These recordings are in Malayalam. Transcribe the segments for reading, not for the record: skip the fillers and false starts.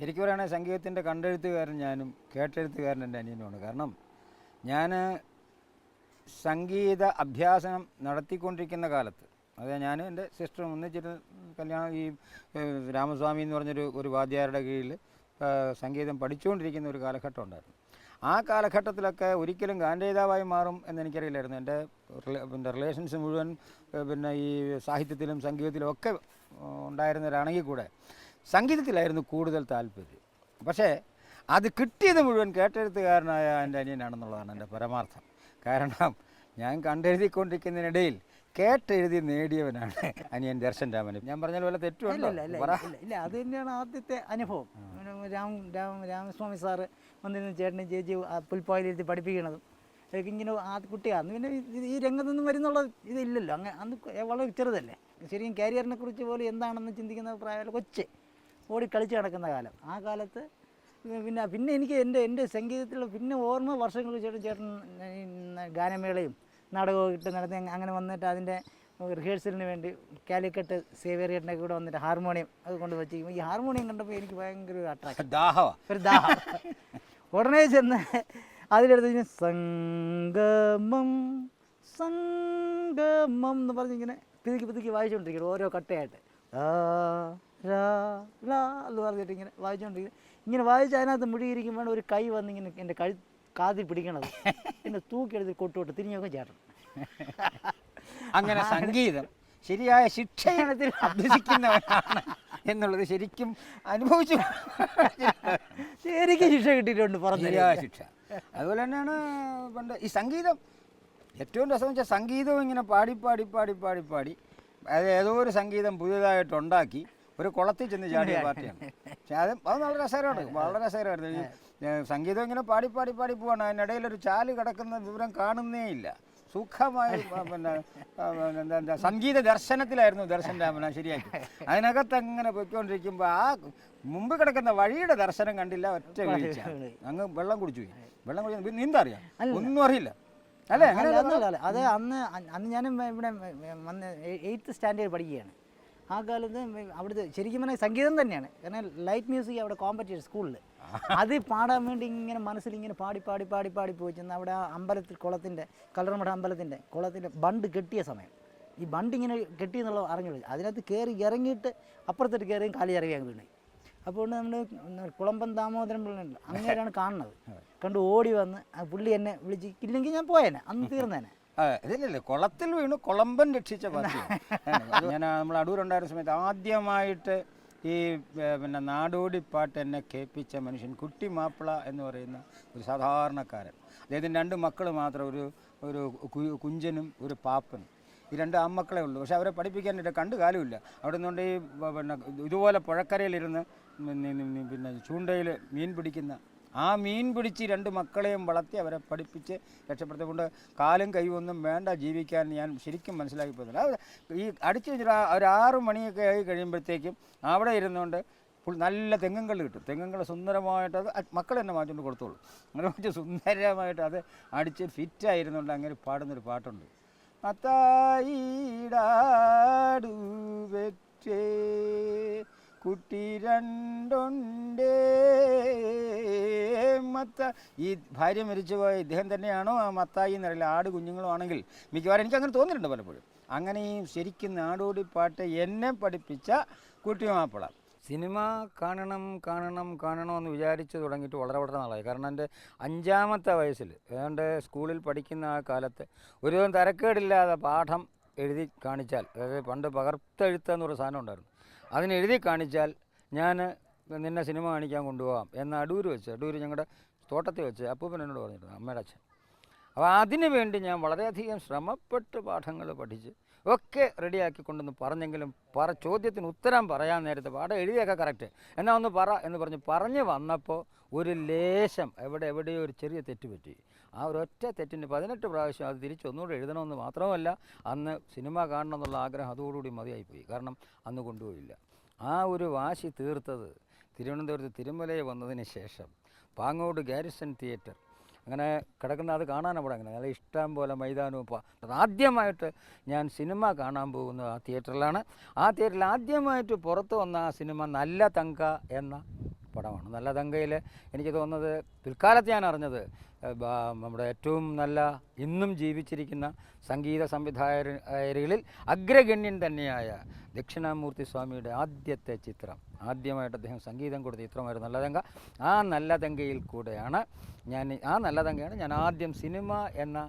ശരിക്കും പറയുകയാണെങ്കിൽ സംഗീതത്തിൻ്റെ കണ്ടെഴുത്തുകാരൻ ഞാനും കേട്ടെഴുത്തുകാരൻ എൻ്റെ അനിയനുമാണ്. കാരണം ഞാൻ സംഗീത അഭ്യാസനം നടത്തിക്കൊണ്ടിരിക്കുന്ന കാലത്ത്, അതായത് ഞാനും എൻ്റെ സിസ്റ്ററും ഒന്നിച്ചിട്ട് കല്യാണം ഈ രാമസ്വാമി എന്ന് പറഞ്ഞൊരു വാദ്യാരുടെ കീഴിൽ സംഗീതം പഠിച്ചുകൊണ്ടിരിക്കുന്ന ഒരു കാലഘട്ടം ഉണ്ടായിരുന്നു. ആ കാലഘട്ടത്തിലൊക്കെ ഒരിക്കലും ഗാനരചയിതാവായി മാറും എന്നെനിക്കറിയില്ലായിരുന്നു. എൻ്റെ റിലേഷൻസ് മുഴുവൻ ഈ സാഹിത്യത്തിലും സംഗീതത്തിലും ഒക്കെ ഉണ്ടായിരുന്നവരാണെങ്കിൽ കൂടെ സംഗീതത്തിലായിരുന്നു കൂടുതൽ താല്പര്യം. പക്ഷേ അത് കിട്ടിയത് മുഴുവൻ കേട്ടെഴുത്തുകാരനായ എൻ്റെ അനിയനാണെന്നുള്ളതാണ് എൻ്റെ പരമാർത്ഥം. കാരണം ഞാൻ കണ്ടെഴുതിക്കൊണ്ടിരിക്കുന്നതിനിടയിൽ കേട്ടെഴുതി നേടിയവനാണ് അനിയൻ ദർശൻ രാമൻ. ഞാൻ പറഞ്ഞ പോലെ തെറ്റുമല്ലോ? ഇല്ല, അത് തന്നെയാണ് ആദ്യത്തെ അനുഭവം. രാമസ്വാമി സാറ് വന്നിരുന്ന ചേട്ടനും ചേച്ചി പുൽപ്പായിലിരുത്തി പഠിപ്പിക്കണതും ഇങ്ങനെ ആ കുട്ടിയാണ്. പിന്നെ ഈ രംഗത്തൊന്നും വരുന്നുള്ള ഇതില്ലല്ലോ. അന്ന് വളരെ ചെറുതല്ലേ. ശരിക്കും കരിയറിനെ കുറിച്ച് പോലും എന്താണെന്ന് ചിന്തിക്കുന്ന പ്രായമല്ല, കൊച്ച് ഓടി കളിച്ച് നടക്കുന്ന കാലം. ആ കാലത്ത് പിന്നെ എനിക്ക് എൻ്റെ സംഗീതത്തിലുള്ള പിന്നെ ഓർമ്മ വർഷങ്ങൾക്ക് ചേട്ടൻ ഗാനമേളയും നാടകവും ഇട്ട് നടത്തി അങ്ങനെ വന്നിട്ട് അതിൻ്റെ റിഹേഴ്സലിന് വേണ്ടി കാലിക്കട്ട് സേവേറിയേട്ടൻ്റെ കൂടെ വന്നിട്ട് ഹാർമോണിയം അത് കൊണ്ട് വെച്ചിരിക്കും. ഈ ഹാർമോണിയം കണ്ടപ്പോൾ എനിക്ക് ഭയങ്കര ഒരു അട്രാക്ഷൻ, ഒരു ദാഹം. ഉടനെ ചെന്ന് അതിലെടുത്ത് സംഗമം സംഗമം എന്ന് പറഞ്ഞിങ്ങനെ പിതുക്കി വായിച്ചുകൊണ്ടിരിക്കണം ഓരോ കട്ടയായിട്ട്. എന്ന് പറഞ്ഞിട്ട് ഇങ്ങനെ വായിച്ചുകൊണ്ടിരിക്കുന്നത്. ഇങ്ങനെ വായിച്ച് അതിനകത്ത് മുഴുകിയിരിക്കുമ്പോൾ ഒരു കൈ വന്നിങ്ങനെ എൻ്റെ കാതിൽ പിടിക്കണത് പിന്നെ തൂക്കിയെടുത്ത് കൊട്ടുകൊട്ട് തിരിഞ്ഞൊക്കെ ചേട്ടൻ. അങ്ങനെ സംഗീതം ശരിയായ ശിക്ഷണത്തിൽ അഭ്യസിക്കുന്നവരാണ് എന്നുള്ളത് ശരിക്കും അനുഭവിച്ചു. ശരിക്കും ശിക്ഷ കിട്ടിയിട്ടുണ്ട്, ശരിയായ ശിക്ഷ. അതുപോലെ തന്നെയാണ് പണ്ട് ഈ സംഗീതം ഏറ്റവും രസം വെച്ചാൽ സംഗീതവും ഇങ്ങനെ പാടി അത് ഏതോ ഒരു സംഗീതം പുതിയതായിട്ടുണ്ടാക്കി ഒരു കുളത്തിൽ ചെന്ന് ചാടിയ പാർട്ടിയാണ്. പക്ഷേ അത് വളരെ രസകരമായിരുന്നു. സംഗീതം ഇങ്ങനെ പാടി പോവാണ്. അതിനിടയിലൊരു ചാല് കിടക്കുന്ന വിവരം കാണുന്നേ ഇല്ല. സുഖമായി എന്താ സംഗീത ദർശനത്തിലായിരുന്നു ദർശൻ രാമൻ. ശരിയാക്കി അതിനകത്ത് അങ്ങനെ പൊയ്ക്കൊണ്ടിരിക്കുമ്പോൾ ആ മുമ്പ് കിടക്കുന്ന വഴിയുടെ ദർശനം കണ്ടില്ല, ഒറ്റ വീഴ്ച അങ്ങ് വെള്ളം കുടിച്ചു നീന്താ അറിയാം, ഒന്നും അറിയില്ല അല്ലേ? അത് അന്ന് ഞാനും ഇവിടെ വന്ന് 8th സ്റ്റാൻഡേർഡ് പഠിക്കുകയാണ്. ആ കാലത്ത് അവിടുത്തെ ശരിക്കും പറഞ്ഞാൽ സംഗീതം തന്നെയാണ്. കാരണം ലൈറ്റ് മ്യൂസിക് അവിടെ കോമ്പറ്റീഷൻ സ്കൂളിൽ അത് പാടാൻ വേണ്ടി ഇങ്ങനെ മനസ്സിൽ ഇങ്ങനെ പാടി പോയി ചെന്ന് അവിടെ ആ അമ്പലത്തിൽ കുളത്തിൻ്റെ കല്ലറമഠ അമ്പലത്തിൻ്റെ കുളത്തിൻ്റെ ബണ്ട് കെട്ടിയ സമയം ഈ ബണ്ട് ഇങ്ങനെ കെട്ടിയെന്നുള്ള അറിഞ്ഞു. അതിനകത്ത് കയറി ഇറങ്ങിയിട്ട് അപ്പുറത്തോട്ട് കയറിയും കാലി ഇറങ്ങിയാൽ വീണേ. അപ്പോൾ നമ്മൾ കുളമ്പൻ ദാമോദരൻ പിള്ളയുണ്ട്, അങ്ങനെയാണ് കാണുന്നത്. കണ്ട് ഓടി വന്ന് ആ പുള്ളി എന്നെ വിളിച്ച് ഇല്ലെങ്കിൽ ഞാൻ പോയേനെ, അന്ന് തീർന്നേനെ. ഇതില്ലല്ലേ കുളത്തിൽ വീണു കുളമ്പൻ രക്ഷിച്ച പാർട്ടിയാണ്. ഞാൻ നമ്മൾ അടൂരുണ്ടായിരുന്ന സമയത്ത് ആദ്യമായിട്ട് ഈ നാടോടിപ്പാട്ട് എന്നെ കേൾപ്പിച്ച മനുഷ്യൻ കുട്ടി മാപ്പിള എന്ന് പറയുന്ന ഒരു സാധാരണക്കാരൻ. അദ്ദേഹത്തിന് 2 മക്കൾ മാത്രം, ഒരു കുഞ്ചനും ഒരു പാപ്പനും. ഈ 2 ആൺമക്കളേ ഉള്ളൂ. പക്ഷെ അവരെ പഠിപ്പിക്കാനായിട്ട് കണ്ടു കാലമില്ല. അവിടെ നിന്നുകൊണ്ട് ഈ ഇതുപോലെ പുഴക്കരയിലിരുന്ന് ചൂണ്ടയിൽ മീൻ പിടിക്കുന്ന ആ മീൻ പിടിച്ച് 2 മക്കളെയും വളർത്തി അവരെ പഠിപ്പിച്ച് രക്ഷപ്പെടുത്തിക്കൊണ്ട് കാലും കൈയൊന്നും വേണ്ട ജീവിക്കാൻ ഞാൻ ശരിക്കും മനസ്സിലാക്കി പോകുന്നില്ല. ഈ അടിച്ചു വെച്ചിട്ട് ഒരു 6 മണിയൊക്കെ ആയി കഴിയുമ്പോഴത്തേക്കും അവിടെ ഇരുന്നുകൊണ്ട് നല്ല തെങ്ങുകൾ കിട്ടും. തെങ്ങുകൾ സുന്ദരമായിട്ട് അത് മക്കൾ തന്നെ മാറ്റിക്കൊണ്ട് കൊടുത്തോളൂ. അങ്ങനെ വെച്ച് സുന്ദരമായിട്ട് അത് അടിച്ച് ഫിറ്റായിരുന്നുകൊണ്ട് അങ്ങനെ പാടുന്നൊരു പാട്ടുണ്ട്. മത്തായിടാടു വെച്ചേ കുട്ടി 2 ഈ ഭാര്യ മരിച്ചുപോയ ഇദ്ദേഹം തന്നെയാണോ ആ മത്തായി എന്നറിയില്ല. ആട് കുഞ്ഞുങ്ങളും ആണെങ്കിൽ മിക്കവാറും എനിക്കങ്ങനെ തോന്നിയിട്ടുണ്ട് പലപ്പോഴും. അങ്ങനെ ഈ ശരിക്കും നാടോടിപ്പാട്ട് എന്നെ പഠിപ്പിച്ച കുട്ടിമാപ്പിള. സിനിമ കാണണമെന്ന് വിചാരിച്ച് തുടങ്ങിയിട്ട് വളരെ നാളായി. കാരണം എൻ്റെ 5ാമത്തെ വയസ്സിൽ ഏതാണ്ട് സ്കൂളിൽ പഠിക്കുന്ന ആ കാലത്ത് ഒരുവിധം തരക്കേടില്ലാതെ പാഠം എഴുതി കാണിച്ചാൽ, അതായത് പണ്ട് പകർത്തെഴുത്തെന്നൊരു സാധനം ഉണ്ടായിരുന്നു, അതിനെഴുതി കാണിച്ചാൽ ഞാൻ നിന്നെ സിനിമ കാണിക്കാൻ കൊണ്ടുപോകാം എന്ന് അടൂർ ഞങ്ങളുടെ തോട്ടത്തിൽ വെച്ച് അപ്പൂപ്പൻ എന്നോട് പറഞ്ഞിട്ടുണ്ട്, അമ്മയുടെ അച്ഛൻ. അപ്പോൾ അതിനു വേണ്ടി ഞാൻ വളരെയധികം ശ്രമപ്പെട്ട് പാഠങ്ങൾ പഠിച്ച് ഒക്കെ റെഡിയാക്കി കൊണ്ടൊന്ന് പറഞ്ഞെങ്കിലും ചോദ്യത്തിന് ഉത്തരം പറയാൻ നേരത്തെ പാഠം എഴുതിയൊക്കെ കറക്റ്റ് എന്നാൽ ഒന്ന് പറ എന്ന് പറഞ്ഞ് വന്നപ്പോൾ ഒരു ലേശം എവിടെയോ ഒരു ചെറിയ തെറ്റ് പറ്റി. ആ ഒരൊറ്റ തെറ്റിന് 18 പ്രാവശ്യം അത് തിരിച്ചൊന്നുകൂടെ എഴുതണമെന്ന് മാത്രമല്ല അന്ന് സിനിമ കാണണം എന്നുള്ള ആഗ്രഹം അതോടുകൂടി മതിയായിപ്പോയി. കാരണം അന്ന് കൊണ്ടുപോയില്ല. ആ ഒരു വാശി തീർത്തത് തിരുവനന്തപുരത്ത് തിരുമലയിൽ വന്നതിന് ശേഷം പാങ്ങോട് ഗാരിസൺ തിയേറ്റർ അങ്ങനെ കിടക്കുന്ന അത് കാണാൻ അവിടെ അങ്ങനെ നല്ല ഇഷ്ടം പോലെ മൈതാനവും. ആദ്യമായിട്ട് ഞാൻ സിനിമ കാണാൻ പോകുന്നത് ആ തിയേറ്ററിലാണ്. ആ തിയേറ്ററിൽ ആദ്യമായിട്ട് പുറത്ത് വന്ന ആ സിനിമ നല്ല തങ്ക എന്ന പടമാണ്. നല്ല തങ്കയിൽ എനിക്ക് തോന്നുന്നത് പിൽക്കാലത്ത് ഞാൻ അറിഞ്ഞത് നമ്മുടെ ഏറ്റവും നല്ല ഇന്നും ജീവിച്ചിരിക്കുന്ന സംഗീത സംവിധായകരിൽ അഗ്രഗണ്യൻ തന്നെയായ ദക്ഷിണാമൂർത്തി സ്വാമിയുടെ ആദ്യത്തെ ചിത്രം, ആദ്യമായിട്ട് അദ്ദേഹം സംഗീതം കൊടുത്ത ചിത്രമായിരുന്നു നല്ല തങ്ക. ആ നല്ല തങ്കയിൽ കൂടെയാണ് ഞാൻ ആദ്യം സിനിമ എന്ന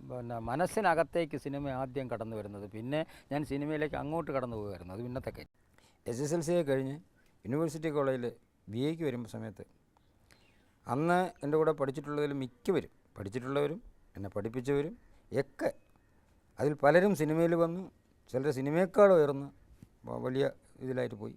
പിന്നെ മനസ്സിനകത്തേക്ക് സിനിമ ആദ്യം കടന്നു വരുന്നത്. പിന്നെ ഞാൻ സിനിമയിലേക്ക് അങ്ങോട്ട് കടന്നു പോകുമായിരുന്നു. അത് പിന്നത്തെ SSLC കഴിഞ്ഞ് യൂണിവേഴ്സിറ്റി കോളേജിൽ BA വരുമ്പോൾ സമയത്ത് അന്ന് എൻ്റെ കൂടെ പഠിച്ചിട്ടുള്ളതിൽ മിക്കവരും, പഠിച്ചിട്ടുള്ളവരും എന്നെ പഠിപ്പിച്ചവരും ഒക്കെ അതിൽ പലരും സിനിമയിൽ വന്നു. ചിലർ സിനിമയേക്കാൾ ഉയർന്ന് വലിയ ഇതിലായിട്ട് പോയി.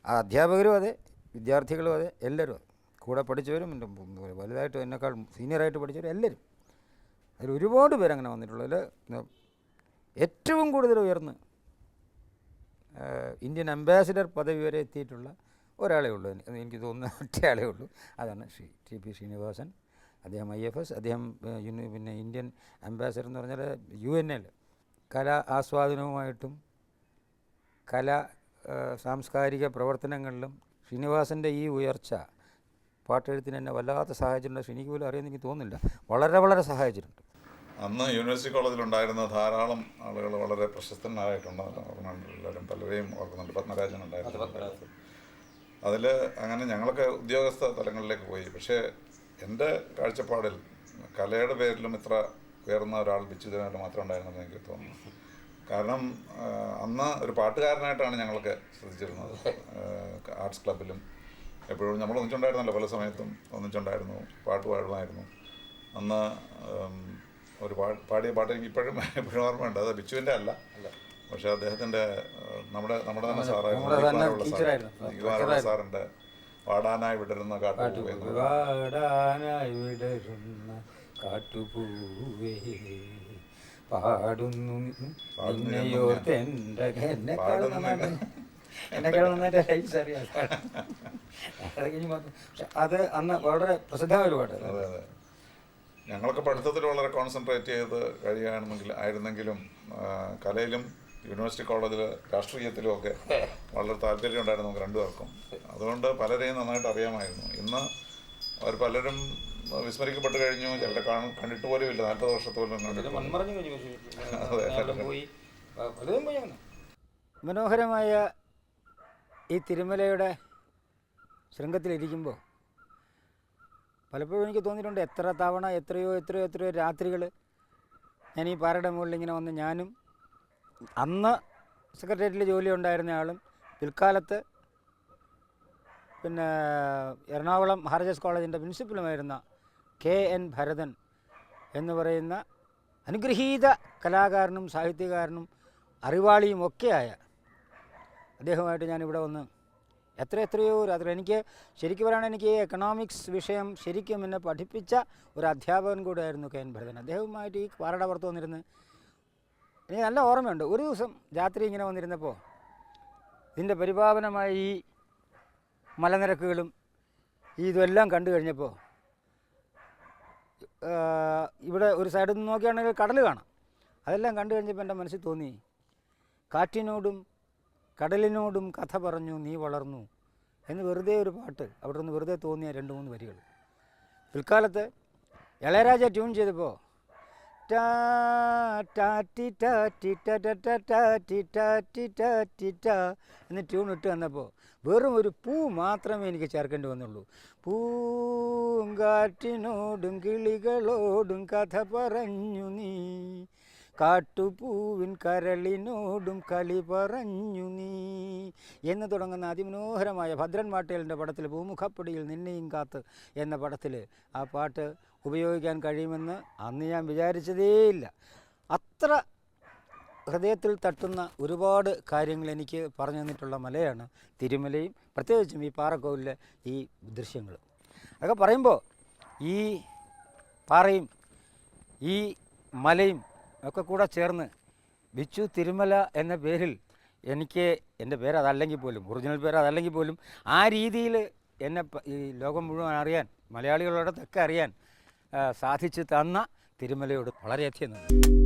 ആ അധ്യാപകരും അതെ, വിദ്യാർത്ഥികളും അതെ, എല്ലാവരും അതെ, കൂടെ പഠിച്ചവരും വലുതായിട്ട് എന്നെക്കാൾ സീനിയറായിട്ട് പഠിച്ചവരും എല്ലാവരും, അതിൽ ഒരുപാട് പേരങ്ങനെ വന്നിട്ടുള്ളതിൽ ഏറ്റവും കൂടുതൽ ഉയർന്ന് ഇന്ത്യൻ അംബാസിഡർ പദവി വരെ എത്തിയിട്ടുള്ള ഒരാളേ ഉള്ളൂ, എനിക്ക് തോന്നുന്ന ഒറ്റയാളേ ഉള്ളൂ. അതാണ് TP ശ്രീനിവാസൻ. അദ്ദേഹം IFS, അദ്ദേഹം പിന്നെ ഇന്ത്യൻ അംബാസിഡർ എന്ന് പറഞ്ഞാൽ UN കലാ ആസ്വാദനവുമായിട്ടും സാംസ്കാരിക പ്രവർത്തനങ്ങളിലും ശ്രീനിവാസൻ്റെ ഈ ഉയർച്ച പാട്ടെഴുത്തിന് എന്നെ വല്ലാത്ത സഹായിച്ചിട്ടുണ്ട്. എനിക്ക് പോലും അറിയാമെന്ന് എനിക്ക് തോന്നുന്നില്ല, വളരെ വളരെ സഹായിച്ചിട്ടുണ്ട്. അന്ന് യൂണിവേഴ്സിറ്റി കോളേജിലുണ്ടായിരുന്ന ധാരാളം ആളുകൾ വളരെ പ്രശസ്തന്മാരായിട്ടുണ്ട്. എല്ലാവരും പലരെയും ഓർക്കുന്നുണ്ട്. പത്മരാജൻ ഉണ്ടായിരുന്നു. അതിൽ അങ്ങനെ ഞങ്ങളൊക്കെ ഉദ്യോഗസ്ഥ തലങ്ങളിലേക്ക് പോയി. പക്ഷേ എൻ്റെ കാഴ്ചപ്പാടിൽ കലയുടെ പേരിലും ഇത്ര ഉയർന്ന ഒരാൾ ബിച്ചുദേവനായിട്ട് മാത്രമേ ഉണ്ടായിരുന്നെന്ന് എനിക്ക് തോന്നുന്നു. കാരണം അന്ന് ഒരു പാട്ടുകാരനായിട്ടാണ് ഞങ്ങളൊക്കെ ശ്രദ്ധിച്ചിരുന്നത്. ആർട്സ് ക്ലബിലും എപ്പോഴും നമ്മൾ ഒന്നിച്ചുണ്ടായിരുന്നല്ലോ, പല സമയത്തും ഒന്നിച്ചുണ്ടായിരുന്നു, പാട്ട് പാടുമായിരുന്നു. അന്ന് ഒരു പാടിയ പാട്ട് എനിക്ക് ഇപ്പോഴും ഓർമ്മയുണ്ട്. അത് ബിച്ചുവിൻ്റെ അല്ല, പക്ഷെ അദ്ദേഹത്തിൻ്റെ നമ്മുടെ തന്നെ സാറായിരുന്നു സാറിൻ്റെ പാടാനായി വിടരുന്ന കാട്ടുപൂവേ പാടുന്നു അത് അന്ന് വളരെ പ്രസിദ്ധമായ ഒരു പാട്ട്. അതെ അതെ. ഞങ്ങളൊക്കെ പഠിത്തത്തിൽ വളരെ കോൺസെൻട്രേറ്റ് ചെയ്ത് ആയിരുന്നെങ്കിലും കലയിലും യൂണിവേഴ്സിറ്റി കോളേജിൽ രാഷ്ട്രീയത്തിലും ഒക്കെ വളരെ താല്പര്യം ഉണ്ടായിരുന്നു നമുക്ക് രണ്ടുപേർക്കും. അതുകൊണ്ട് പലരെയും നന്നായിട്ട് അറിയാമായിരുന്നു. ഇന്ന് അവർ പലരും വിസ്മരിക്കപ്പെട്ട് കഴിഞ്ഞു. ചിലരെ കണ്ടിട്ട് പോലും ഇല്ല, 40 വർഷത്തോളം മനോഹരമായ ഈ തിരുമലയുടെ ശൃംഗത്തിലിരിക്കുമ്പോൾ പലപ്പോഴും എനിക്ക് തോന്നിയിട്ടുണ്ട്, എത്ര തവണ എത്രയോ രാത്രികൾ ഞാൻ ഈ പാറയുടെ മുകളിൽ ഇങ്ങനെ വന്ന് ഞാനും അന്ന് സെക്രട്ടേറിയറ്റിൽ ജോലി ഉണ്ടായിരുന്ന ആളും പിൽക്കാലത്ത് പിന്നെ എറണാകുളം മഹാരാജാസ് കോളേജിൻ്റെ പ്രിൻസിപ്പലുമായിരുന്ന KN ഭരതൻ എന്ന് പറയുന്ന അനുഗ്രഹീത കലാകാരനും സാഹിത്യകാരനും അറിവാളിയും ഒക്കെയായ അദ്ദേഹമായിട്ട് ഞാനിവിടെ വന്ന് എത്രയോ രാത്രി എനിക്ക് ശരിക്കും പറയുകയാണെങ്കിൽ എനിക്ക് എക്കണോമിക്സ് വിഷയം ശരിക്കും എന്നെ പഠിപ്പിച്ച ഒരു അധ്യാപകൻ കൂടെയായിരുന്നു KN ഭരതൻ. അദ്ദേഹവുമായിട്ട് ഈ പാറയുടെ പുറത്ത് വന്നിരുന്ന് എനിക്ക് നല്ല ഓർമ്മയുണ്ട്. ഒരു ദിവസം രാത്രി ഇങ്ങനെ വന്നിരുന്നപ്പോൾ ഇതിൻ്റെ പരിപാവനമായ ഈ മലനിരക്കുകളും ഇതെല്ലാം കണ്ടു കഴിഞ്ഞപ്പോൾ ഇവിടെ ഒരു സൈഡിൽ നിന്ന് നോക്കുകയാണെങ്കിൽ കടൽ കാണാം. അതെല്ലാം കണ്ടു കഴിഞ്ഞപ്പോൾ എൻ്റെ മനസ്സിൽ തോന്നി, കാറ്റിനോടും കടലിനോടും കഥ പറഞ്ഞു നീ വളർന്നു എന്ന് വെറുതെ ഒരു പാട്ട് അവിടെ നിന്ന് വെറുതെ തോന്നിയ 2-3 വരികൾ. പിൽക്കാലത്ത് ഇളയരാജ ട്യൂൺ ചെയ്തപ്പോൾ ടാ ടാ ടി ടാ ടി ടാ ടാ ടാ ടാ ടി ടാ ടി ടാ ടി ടാ എന്ന് ട്യൂൺ ഇട്ട് വന്നപ്പോൾ വെറും ഒരു പൂ മാത്രമേ എനിക്ക് ചേർക്കേണ്ടി വന്നുള്ളൂ. പൂങ്കാറ്റിനോടും കിളികളോടും കഥ പറഞ്ഞു നീ, കാട്ടുപൂവിൻ കരളിനോടും കളി പറഞ്ഞു നീ എന്ന് തുടങ്ങുന്ന അതിമനോഹരമായ ഭദ്രൻ മാട്ടേലിൻ്റെ പടത്തിൽ പൂമുഖപ്പടിയിൽ നിന്നെയും കാത്ത് എന്ന പടത്തിൽ ആ പാട്ട് ഉപയോഗിക്കാൻ കഴിയുമെന്ന് അന്ന് ഞാൻ വിചാരിച്ചതേയില്ല. അത്ര ഹൃദയത്തിൽ തട്ടുന്ന ഒരുപാട് കാര്യങ്ങൾ എനിക്ക് പറഞ്ഞു തന്നിട്ടുള്ള മലയാണ് തിരുമലയും പ്രത്യേകിച്ചും ഈ പാറക്കോവിലെ ഈ ദൃശ്യങ്ങൾ. അതൊക്കെ പറയുമ്പോൾ ഈ പാറയും ഈ മലയും ഒക്കെ കൂടെ ചേർന്ന് ബിച്ചു തിരുമല എന്ന പേരിൽ എനിക്ക് എൻ്റെ പേര് അതല്ലെങ്കിൽ പോലും, ഒറിജിനൽ പേര് അതല്ലെങ്കിൽ പോലും ആ രീതിയിൽ എന്നെ ഈ ലോകം മുഴുവൻ അറിയാൻ, മലയാളികളോടൊക്കെ അറിയാൻ സാധിച്ചു തന്ന തിരുമലയോട് വളരെയധികം നന്ദി.